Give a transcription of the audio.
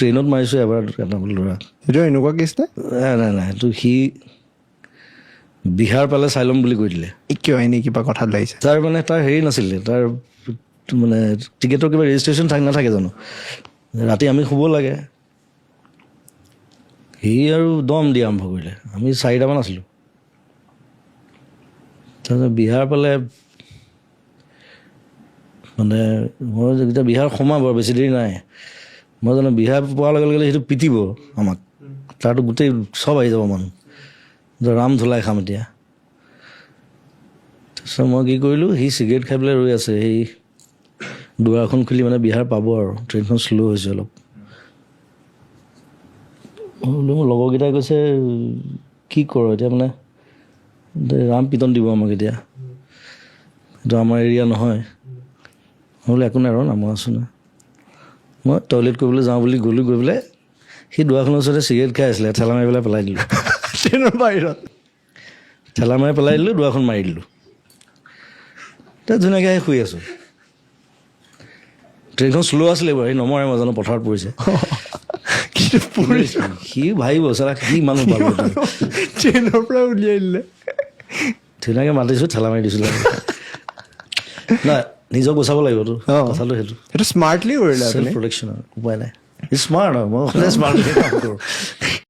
ট্ৰেইনত মাৰিছোঁ এবাৰ এটা ল'ৰা। সেইটো এনেকুৱা কেছ নাই নাই এইটো সি বিহাৰ পালে চাই ল'ম বুলি কৈ দিলে। কিয় এনেই কিবা কথাত লাগিছে? তাৰ মানে তাৰ হেৰি নাছিলে, তাৰ মানে টিকেটৰ কিবা ৰেজিষ্ট্ৰেশ্যন নাথাকে জানো, ৰাতি আমি শুব লাগে। সি আৰু দম দি আৰম্ভ কৰিলে। আমি 4টামান আছিলোঁ। তাৰপিছত বিহাৰ পালে মানে মই যেতিয়া বিহাৰ সোমাব আৰু বেছি দেৰি নাই, মই জানো বিহাৰ পোৱাৰ লগে লগে সেইটো পিটিব আমাক, তাৰতো গোটেই চব আহি যাব মানুহ, ৰাম ধুলাই খাম এতিয়া। তাৰপিছত মই কি কৰিলোঁ, সি চিগাৰেট খাই পেলাই ৰৈ আছে, সেই দুৱাৰখন খুলি মানে বিহাৰ পাব আৰু ট্ৰেইনখন শ্ল' হৈছে অলপ। মোৰ লগৰকেইটাই কৈছে কি কৰ এতিয়া, মানে ৰাম পিটন দিব আমাক এতিয়া, এইটো আমাৰ এৰিয়া নহয়। মই বোলে একো নাই ৰ না, মই আছোঁ না। মই টয়লেট কৰিবলৈ যাওঁ বুলি গ'লোঁ, গৈ পেলাই সি দুৱাৰখনৰ ওচৰতে চিগাৰেট খাই আছিলে, ঠেলা মাৰি পেলাই পেলাই দিলোঁ ট্ৰেইনৰ বাহিৰত। ঠেলা মাৰি পেলাই দিলোঁ, দুৱাৰখন মাৰি দিলোঁ। তাত ধুনীয়াকৈ আহি শুই আছোঁ। ট্ৰেইনখন শ্ল' আছিলে বাৰু, সি নমৰে, মই জানো পথাৰত পৰিছে। সি ভাবিব চালা কি মানুহ পালোঁ ট্ৰেইনৰ পৰা উলিয়াই দিলে। ধুনীয়াকৈ মাতিছোঁ, ঠেলা মাৰি দিছিলোঁ। নাই নিজক বচাব লাগিবতো, কথাটো সেইটো স্মাৰ্টলি কৰিলে চেল্ফ প্ৰটেকশ্যন আৰু উপায় নাই। স্মাৰ্ট হয়, মই সদায় স্মাৰ্ট কাম কৰোঁ।